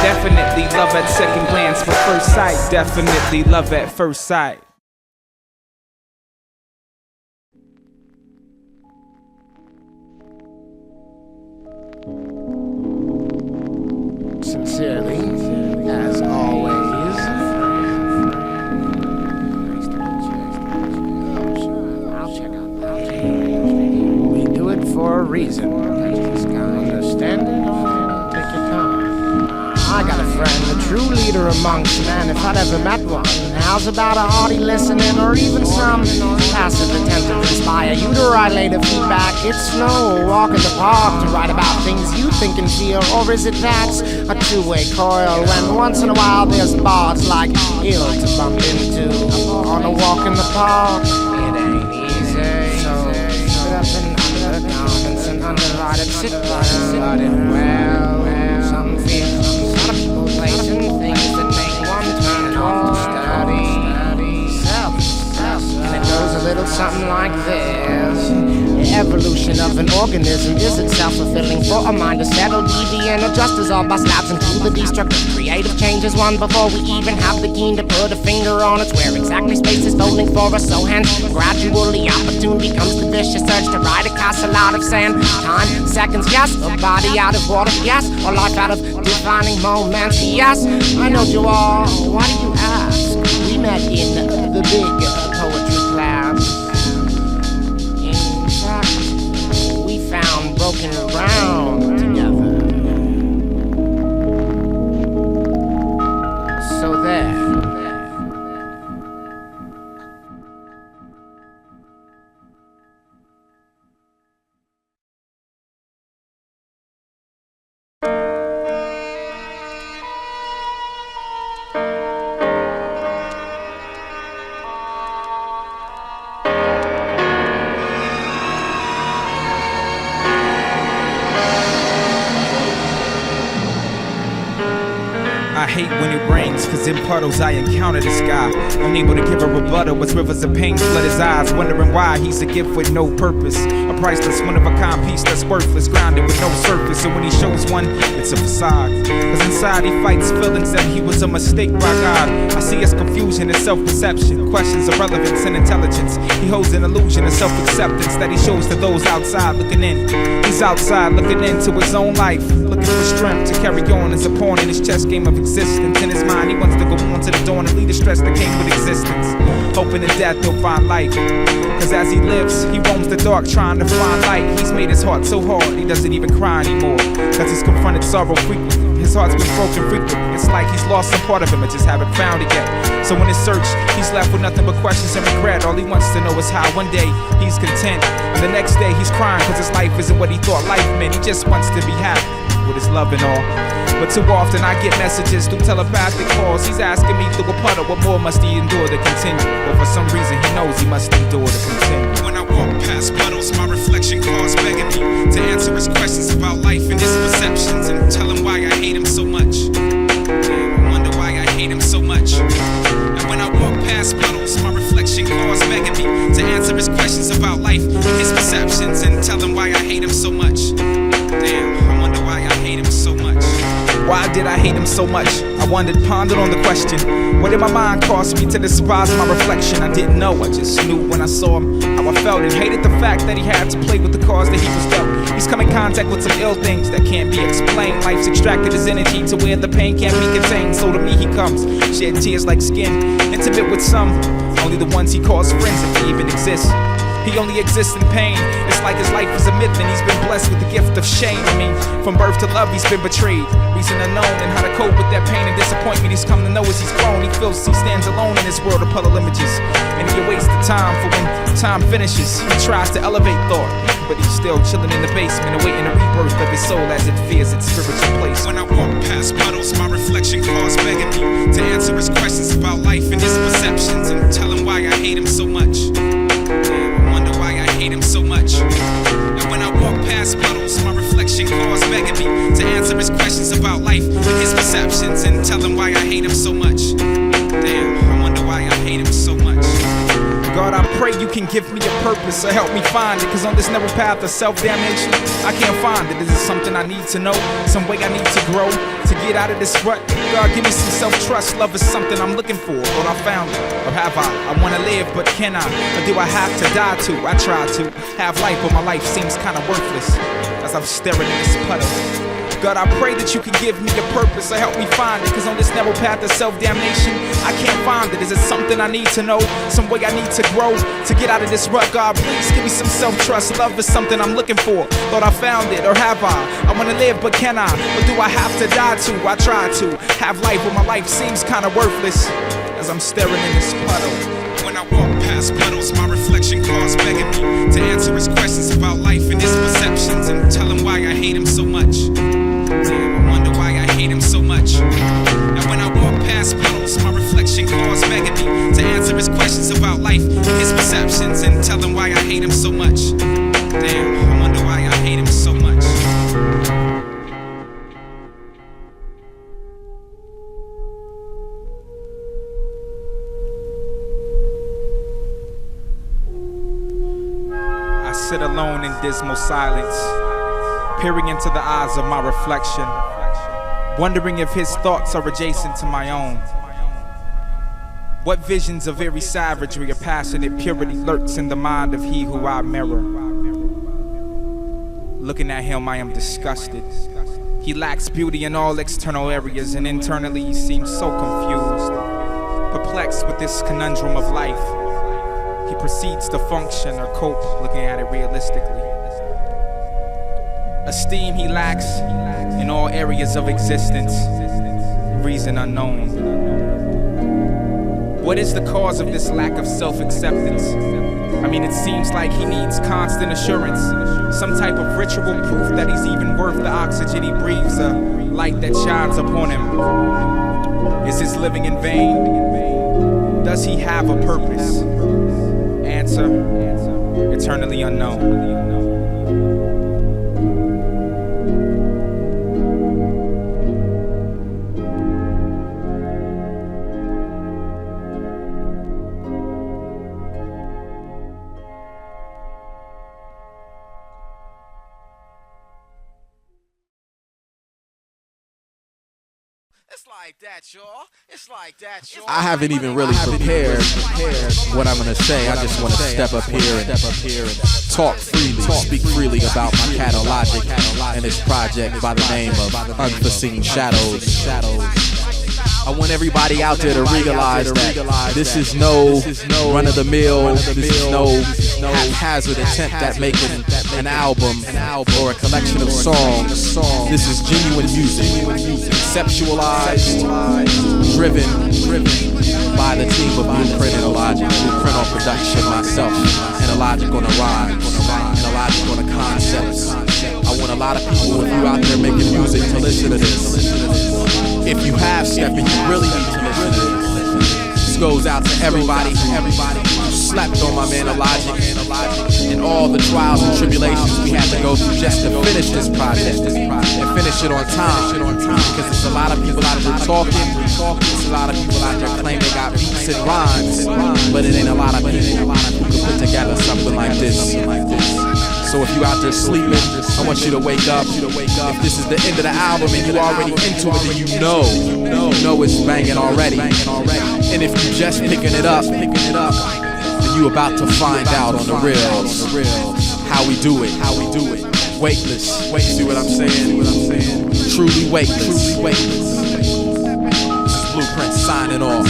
Speaker 1: Definitely love at second glance for first sight. Definitely love at first sight.
Speaker 9: Sincerely, as always. We do it for a reason. Understand it or take your time. I got a friend, a true leader amongst men, if I'd ever met one. How's about a hearty listening or even some passive attempt to inspire you to write later feedback? It's no walk in the park to write about things you think and feel, or is it that's a two-way coil when once in a while there's bars like ill to bump into on a walk in the park? It ain't easy, so sit up in undergarments and undivided sit right and well, some feels, some people placing things that make one turn it off to study self, and it goes a little something like this. The evolution of an organism is itself fulfilling for a mind to settle, deviant, adjust as all by slabs into the destructive. Creative change is one before we even have the keen to put a finger on it. Where exactly space is folding for us, so hence gradually opportunity comes the vicious urge to ride a castle out of sand. Time, seconds, yes, a body out of water, yes, or life out of defining moments, yes. I know you all, why do you ask? We met in the big poetry class. broken ground together. So there.
Speaker 1: I hate when it rains, cause in puddles I encounter the sky. Unable to give a rebuttal as rivers of pain flood his eyes, wondering why he's a gift with no purpose. A priceless one-of-a-kind piece that's worthless, grounded with no surface. And when he shows one, it's a facade. Cause inside he fights feelings that he was a mistake by God. I see his confusion and self-perception, questions of relevance and intelligence. He holds an illusion of self-acceptance that he shows to those outside looking in. He's outside looking into his own life, looking for strength to carry on as a pawn in his chess game of existence. In his mind, he wants to go on to the dawn and lead the stress that came with existence. Hoping in death he'll find life. Cause as he lives, he roams the dark trying to find light. He's made his heart so hard, he doesn't even cry anymore. Cause he's confronted sorrow frequently. His heart's been broken frequently. It's like he's lost some part of him and just haven't found it yet. So in his search, he's left with nothing but questions and regret. All he wants to know is how one day he's content, and the next day he's crying cause his life isn't what he thought life meant. He just wants to be happy with his love and all. But too often I get messages through telepathic calls. He's asking me through a puddle, what more must he endure to continue? But for some reason he knows he must endure to continue. When I walk past puddles, my reflection calls begging me to answer his questions about life and his perceptions, and tell him why I hate him so much. I wonder why I hate him so much. And when I walk past puddles, my reflection calls begging me to answer his questions about life and his perceptions, and tell him why I hate him so much. Damn, I wonder why I hate him so much. Why did I hate him so much? I wondered, pondered on the question. What did my mind cause me to despise my reflection? I didn't know, I just knew when I saw him how I felt, and hated the fact that he had to play with the cards that he was dealt. He's come in contact with some ill things that can't be explained. Life's extracted his energy to where the pain can't be contained. So to me he comes, shed tears like skin, intimate with some, only the ones he calls friends if he even exists. He only exists in pain. It's like his life is a myth and he's been blessed with the gift of shame. I mean, from birth to love he's been betrayed. Reason unknown and how to cope with that pain and disappointment he's come to know as he's grown. He feels he stands alone in this world of puddle images, and he awaits the time for when time finishes. He tries to elevate thought, but he's still chilling in the basement, awaiting the rebirth of his soul as it fears its spiritual place. When I walk past puddles, my reflection calls begging me to answer his questions about life and his perceptions, and tell him why I hate him so much. Hate him so much. And when I walk past puddles, my reflection calls begging me to answer his questions about life and his perceptions, and tell him why I hate him so much. Damn, I wonder why I hate him so much. God, I pray you can give me a purpose or help me find it, cause on this narrow path of self-damnation, I can't find it. Is it something I need to know? Some way I need to grow to get out of this rut? God, give me some self-trust. Love is something I'm looking for. Thought I found it, or have I wanna live, but can I? Or do I have to die too? I try to have life, but my life seems kinda worthless as I'm staring in this puddle. God, I pray that you can give me a purpose or help me find it, cause on this narrow path of self-damnation, I can't find it. Is it something I need to know? Some way I need to grow to get out of this rut? God, please give me some self-trust. Love is something I'm looking for. Thought I found it, or have I wanna live, but can I? Or do I have to die too? I try to have life, but my life seems kinda worthless as I'm staring in this puddle. When I walk past puddles, my reflection calls begging me to answer his questions about life and his perceptions, and tell him why I hate him so much. Damn, I wonder why I hate him so much. And when I walk past puddles, my reflection calls begging me to answer his questions about life and his perceptions, and tell him why I hate him so much. Damn, I wonder why I hate him so much. I sit alone in dismal silence, peering into the eyes of my reflection, wondering if his thoughts are adjacent to my own. What visions of eerie savagery or passionate purity lurks in the mind of he who I mirror? Looking at him, I am disgusted. He lacks beauty in all external areas, and internally he seems so confused, perplexed with this conundrum of life. He proceeds to function or cope, looking at it realistically. Esteem he lacks in all areas of existence. Reason unknown. What is the cause of this lack of self-acceptance? I mean, it seems like he needs constant assurance, some type of ritual proof that he's even worth the oxygen he breathes, a light that shines upon him. Is his living in vain? Does he have a purpose? Answer, eternally unknown.
Speaker 6: It's like that, y'all. It's like that, y'all.
Speaker 10: I haven't even really prepared what I'm gonna say. I just want to step up here and talk freely, speak freely about my cat Illogic and his project by the name of Unforeseen Shadows. I want everybody out there to realize that this is no run-of-the-mill, this is no haphazard attempt at making an album or a collection of songs. This is genuine music, conceptualized, driven by the team of Blueprint and Illogic. Blueprint on production, myself, and Illogic on the rhymes, and Illogic on the concepts. I want a lot of people, if you out there making music, to listen to this. If you have stepping, you really need to listen to this. This goes out to everybody who slept on my man Illogic and all the trials and tribulations we had to go through just to finish this project and finish it on time. Because there's a lot of people out there talking, there's a lot of people out there claim they got beats and rhymes, but it ain't a lot of people who can put together something like this. So if you out there sleeping, I want you to wake up. If this is the end of the album and you already into it, then you know it's banging already. And if you just picking it up, then you about to find out on the real how we do it. Weightless. See what I'm saying? Truly weightless. This is Blueprint signing off.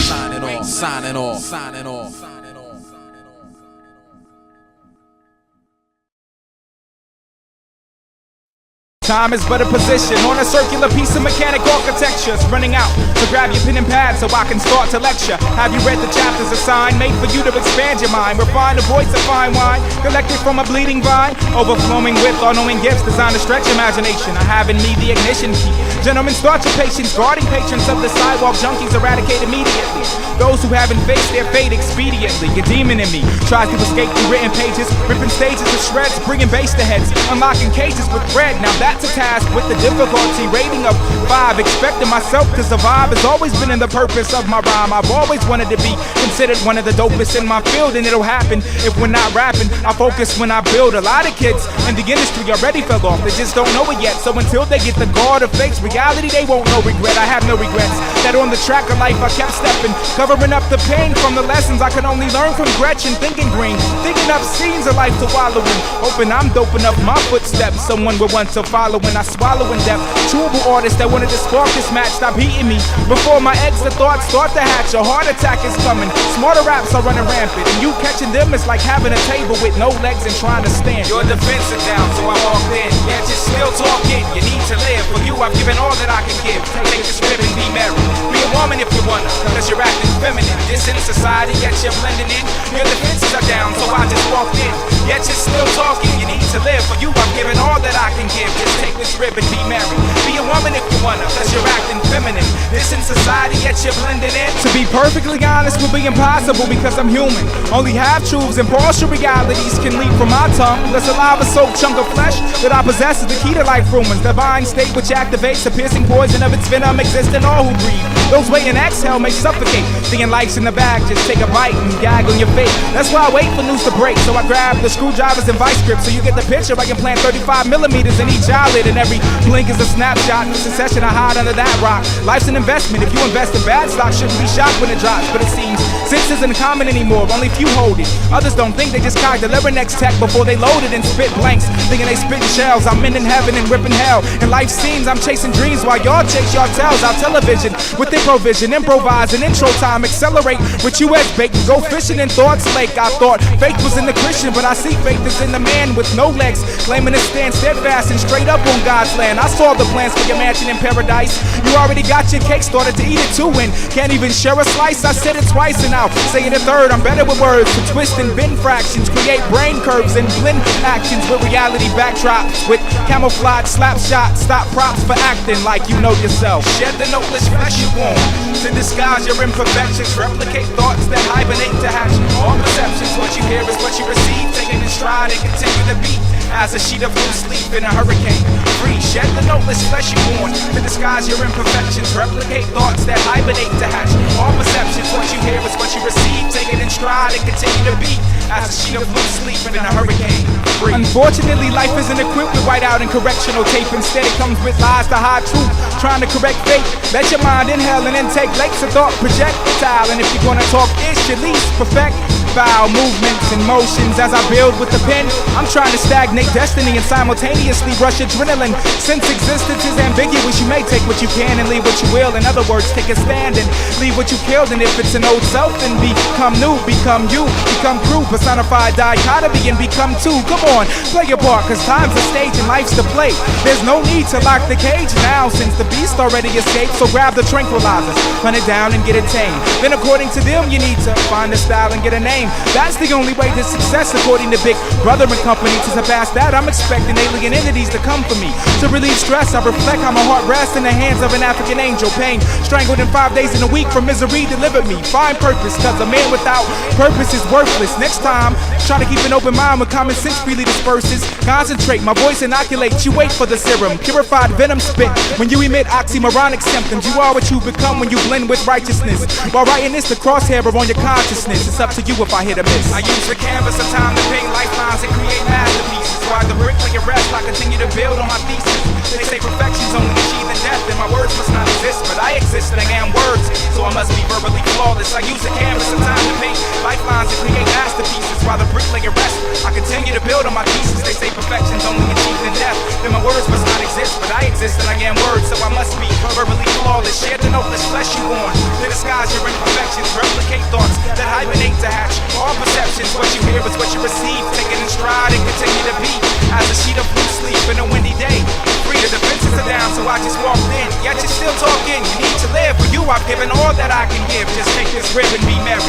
Speaker 2: Time is but a position on a circular piece of mechanic architecture. It's running out, so grab your pen and pad so I can start to lecture. Have you read the chapters assigned, made for you to expand your mind? Refine the voice of fine wine, collected from a bleeding vine, overflowing with unknowing gifts designed to stretch imagination. I have in me the ignition key. Gentlemen, start your patience, guarding patrons of the sidewalk junkies eradicate immediately. Those who haven't faced their fate expediently. A demon in me tries to escape through written pages, ripping stages to shreds, bringing bass to heads, unlocking cages with bread. Now that's a task with the difficulty rating of 5. Expecting myself to survive has always been in the purpose of my rhyme. I've always wanted to be considered one of the dopest in my field, and it'll happen if we're not rapping. I focus when I build. A lot of kids in the industry already fell off, they just don't know it yet. So until they get the guard of face reality, they won't know regret. I have no regrets that on the track of life I kept stepping, covering up the pain from the lessons I could only learn from Gretchen. Thinking green, thinking up scenes of life to wallow in, hoping I'm doping up my footsteps. Someone will want to follow when I swallow in depth. Chewable artists that wanted to spark this match, stop heating me before my eggs the thoughts start to hatch. A heart attack is coming, smarter raps are running rampant, and you catching them is like having a table with no legs and trying to stand.
Speaker 1: Your defense is down, so I walked in. Yet you're still talking, you need to live. For you I've given all that I can give. Take this rib and be merry. Be a woman if you wanna, cause you're acting feminine. This in society, yet you're blending in. Your defenses are down, so I just walked in. Yet you're still talking, you need to live. For you I've given all that I can give. Just take this rib and be merry. Be a woman if you wanna, cause you're acting feminine. This in society, yet you're blending in.
Speaker 2: To be perfectly honest will be impossible because I'm human. Only half-truths and partial realities can leap from my tongue. The saliva-soaked chunk of flesh that I possess is the key to life rumors. Divine state which activates the piercing poison of its venom exists in all who breathe. Those waiting exhale may suffocate. Seeing life's in the bag, just take a bite and gag on your face. That's why I wait for news to break. So I grab the screwdrivers and vice grips. So you get the picture, I can plant 35 millimeters in each eyelid, and every blink is a snapshot. In succession I hide under that rock. Life's an investment. If you invest in bad stock, shouldn't be shocked when it drops. But it seems Sense isn't common anymore, only few hold it. Others don't think, they just cog the next tech before they load it and spit blanks. Thinking they spitting shells, I'm in heaven and ripping hell. In life scenes, I'm chasing dreams while y'all chase y'all tails out television. With improvision, improvising, intro time, accelerate with US bait. Go fishing in Thoughts Lake. I thought faith was in the Christian, but I see faith is in the man with no legs, claiming to stand steadfast and straight up on God's land. I saw the plans for your mansion in paradise. You already got your cake, started to eat it too, and can't even share a slice. I said it twice and now say it a third. I'm better with words to twist and bend fractions, create brain curves and blend actions with reality backdrops, with camouflage slap shots, stop props for acting like you know yourself. Shed the noteless flesh you want to disguise your imperfections, replicate thoughts that hibernate to hatch all perceptions. What you hear is what you receive, taking in stride and continue to beat as a sheet of loose leaf in a hurricane. Free, shed the noteless flesh you want to disguise your imperfections, replicate thoughts that hibernate to hatch all perceptions. What you hear is what you receive, taking in stride and continue to beat as a sheet of loose leaf in a hurricane. Free. Unfortunately, life isn't equipped with whiteout and correctional tape. Instead, it comes with lies to hide truth, trying to correct fate. Let your mind inhale and intake lakes of thought projectile. And if you're gonna talk ish, at least perfect foul movements and motions as I build with the pen. I'm trying to stagnate destiny and simultaneously rush adrenaline. Since existence is ambiguous, you may take what you can and leave what you will. In other words, take a stand and leave what you killed. And if it's an old self, then become new, become you, become crew, personified dichotomy and become two. Come on, play your part, cause time's a stage and life's the play. There's no need to lock the cage now since the beast already escaped. So grab the tranquilizers, run it down and get it tamed. Then according to them, you need to find a style and get a name. That's the only way to success according to Big Brother and company. To surpass that, I'm expecting alien entities to come for me. To relieve stress, I reflect how my heart rests in the hands of an African angel. Pain strangled in 5 days in a week from misery delivered me. Find purpose, cause a man without purpose is worthless. Next time, try to keep an open mind when common sense freely disperses. Concentrate, my voice inoculates. You wait for the serum, purified venom spit. When you emit oxymoronic symptoms, you are what you become when you blend with righteousness. While writing this, the crosshair are on your consciousness. It's up to you if I hit a miss. I use the canvas of time to paint lifelines and create masterpieces. While the bricklayer rest, I continue to build on my thesis. They say perfection's only achieved in death, and my words must not exist, but I exist and I am words, so I must be verbally flawless. I use the canvas of time to paint lifelines and create masterpieces. While the bricklayer rest, I continue to build on my thesis. They say perfection's only achieved in death, then my words must not exist, but I exist and I am words, so I must be verbally flawless. Share the noteless flesh you want to disguise your imperfections, replicate thoughts that hibernate to hatch all perceptions. What you hear is what you receive, taking in stride and continue to beat as a sheet of loose leaf in a windy day. Free, the defenses are down, so I just walked in. Yet you're still talking, you need to live. For you, I've given all that I can give. Just take this rib and be merry.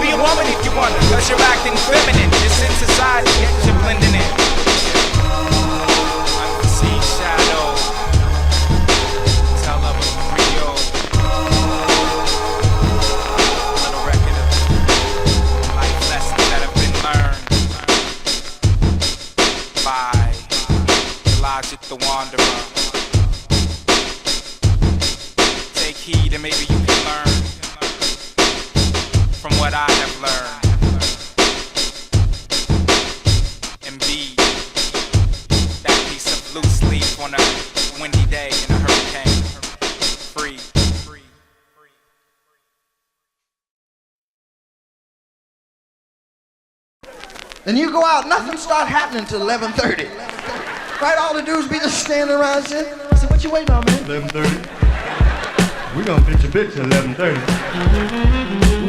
Speaker 2: Be a woman if you want to, cause you're acting feminine. It's in society, yet you're blending in. Unforeseen shadow. Tell of a Griot. Little record of life lessons that have been learned by Illogic the Wanderer. Take heed and maybe you can learn from what I have learned and be that piece of loose leaf on a windy day in a hurricane. Free.
Speaker 11: Then you go out, nothing start happening till 11:30. Right, all the dudes be just standing around saying, I said, what you waiting on, man?
Speaker 12: 11:30. We gonna pitch a bitch at 11:30.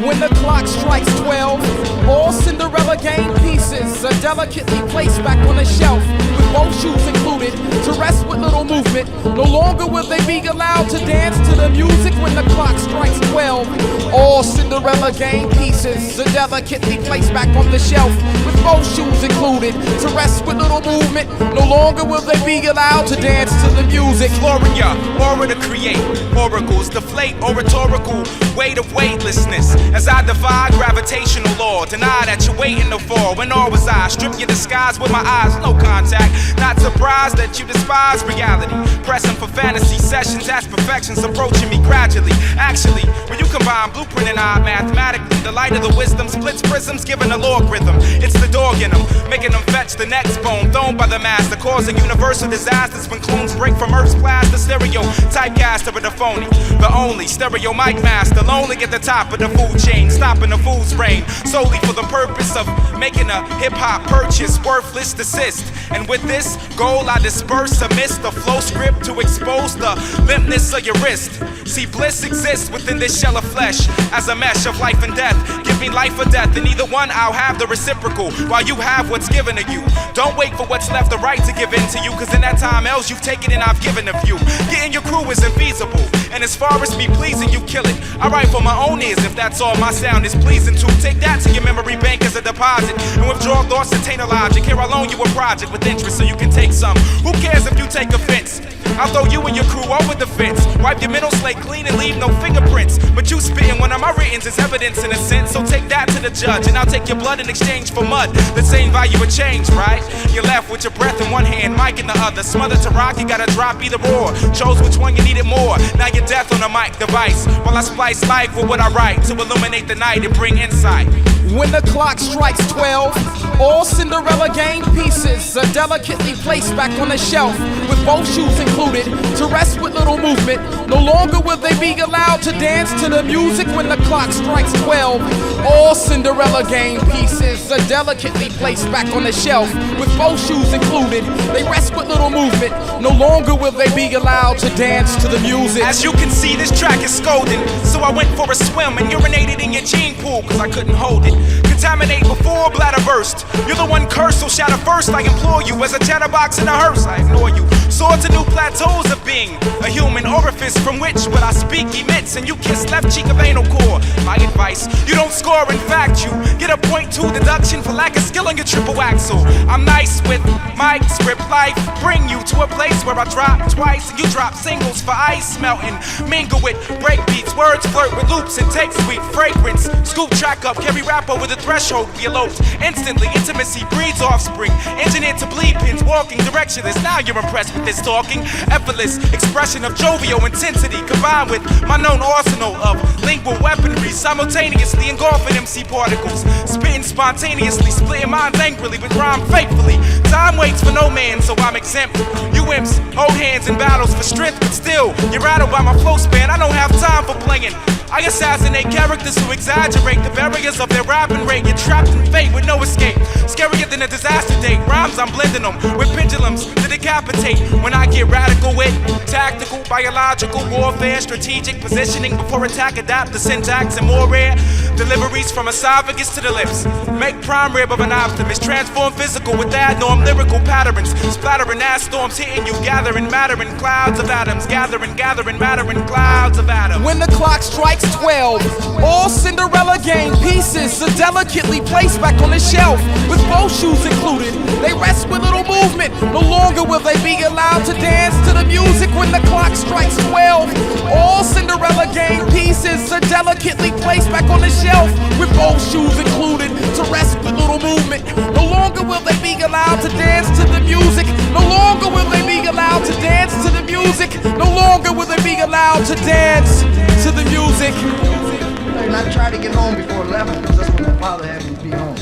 Speaker 6: When the clock strikes 12, all Cinderella game pieces are delicately placed back on the shelf, with both shoes included, to rest with little movement. No longer will they be allowed to dance to the music when the clock strikes 12. All Cinderella game pieces are delicately placed back on the shelf, with both shoes included, to rest with little movement. No longer will they be allowed to dance to the music.
Speaker 2: Gloria, aura to create, oracles, deflate, oratorical, weight of weightlessness. As I defy gravitational law, deny that you're waiting to fall. When all was I, strip your disguise with my eyes, no contact. Not surprised that you despise reality. Pressing for fantasy sessions as perfections approaching me gradually. Actually, when you combine blueprint and I mathematically, the light of the wisdom splits prisms, giving a logarithm. It's the dog in them, making them fetch the next bone thrown by the master, causing universal disasters when clones break from Earth's plaster. Stereo typecast of a phony. The the only stereo mic master, lonely at the top of the food chain, stopping the fool's brain, solely for the purpose of making a hip-hop purchase, worthless desist. And with this goal I disperse amidst the flow script to expose the limpness of your wrist. See, bliss exists within this shell of flesh as a mesh of life and death. Give me life or death, and either one I'll have the reciprocal while you have what's given to you. Don't wait for what's left or right to give in to you, cause in that time else you've taken and I've given a few. Getting your crew is infeasible, and as far as me pleasing, you kill it. I write for my own ears if that's all my sound is pleasing to. Take that to your memory bank as a deposit and withdraw thoughts that taint a logic. Here I'll loan you a project with interest so you can take some. Who cares if you take offense? I'll throw you and your crew over the fence. Wipe your mental slate clean and leave no fingerprints. But you spitting one of my writtens is evidence in a sense. So take that to the judge and I'll take your blood in exchange for mud. The same value of change, right? You're left with your breath in one hand, mic in the other. Smothered to rock, you gotta drop either or. Chose which one you needed more. Now you're death on a mic device while I splice life with what I write to illuminate the night and bring insight.
Speaker 6: When the clock strikes 12, all Cinderella game pieces are delicately placed back on the shelf, with both shoes included, to rest with little movement. No longer will they be allowed to dance to the music when the clock strikes 12. All Cinderella game pieces are delicately placed back on the shelf, with both shoes included. They rest with little movement. No longer will they be allowed to dance to the music.
Speaker 2: As you can see, this track is scolding, so I went for a swim and urinated in your gene pool, cause I couldn't hold it. Contaminate before bladder burst. You're the one cursed, so shatter first. I implore you as a chatterbox in a hearse. I ignore you. Soar to new plateaus of being a human orifice from which what I speak emits, and you kiss left cheek of anal core. My advice, you don't score. In fact, you get a .2 deduction for lack of skill on your triple axle. I'm nice with mics, rip life, bring you to a place where I drop twice and you drop singles for ice melting. Mingle with break beats, words flirt with loops and take sweet fragrance. Scoop track up, carry rap over the threshold. We eloped instantly. Intimacy breeds offspring. Engineered to bleed pins, walking directionless. Now you're impressed with this talking. Effortless expression of jovial intensity combined with my known arsenal of lingual weaponry, simultaneously engulfing MC particles. Spitting spontaneously, splitting minds angrily with rhyme faithfully. Time waits for no man, so I'm exempt. You imps hold hands in battles for strength, but still, you're rattled by my flow span. I don't have time for playing. I assassinate characters who exaggerate the barriers of their rapping rate. You're trapped in fate with no escape. Scarier than a disaster date. Rhymes, I'm blending them with pendulums to decapitate. When I get radical with tactical, biological warfare, strategic positioning before attack, adapt the syntax and more rare deliveries from esophagus to the lips. Make prime rib of an optimist, transform physical with ad-norm lyrical patterns, splattering ass storms hitting you, gathering matter in clouds of atoms, gathering matter in clouds of atoms.
Speaker 6: When the clock strikes 12, all Cinderella game pieces are delicately placed back on the shelf, with both shoes included. They rest with little movement. No longer will they be allowed to dance to the music when the clock strikes 12. All Cinderella game pieces are delicately placed back on the shelf, with both shoes included, to rest with little movement. No longer will they be allowed to dance to the music. No longer will they be allowed to dance to the music. No longer will they be allowed to dance to the music.
Speaker 11: And I tried to get home before 11 because that's when my father had me be home. I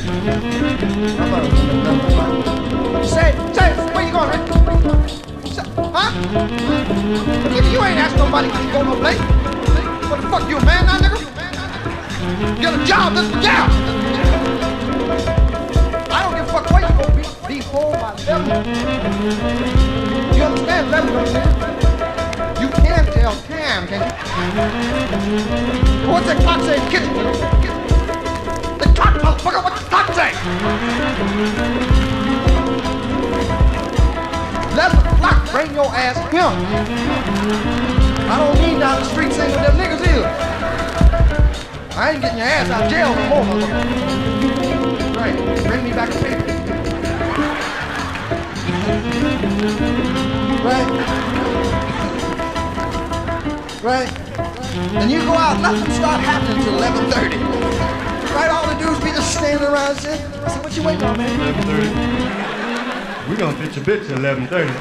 Speaker 11: thought it was 11. Say, where you going, Rick? Huh? You ain't asked nobody to go no place. What the fuck, you a man now, nigga? Get a job, this is a job. I don't give a fuck where you gonna be home by 11. You understand 11, don't you? You can tell time, can you? What's that clock say in the kitchen? The clock, motherfucker, what's the clock say? 11 o'clock, bring your ass here. I don't need down the street singing with them niggas either. I ain't getting your ass out of jail no more, motherfucker. Right, bring me back a paper. Right? And you go out, nothing start happening until 11:30. Right, all the dudes be just standing around saying, I said, what you waiting on, man?
Speaker 12: 11:30. We gonna pitch a bitch at 11:30.